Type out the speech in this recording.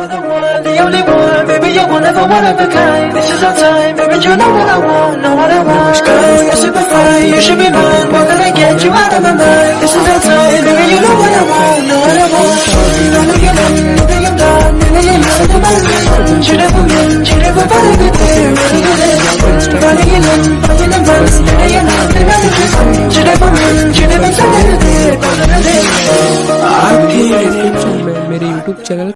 You're the one, the only one. Baby, you're one of a kind. This is our time, baby, you know what I want, know what I want. Girl, you're super fine, you should be mine. What can I get you out of my mind? This is our time, baby, you know what I want, know what I want. Description में मेरे YouTube channel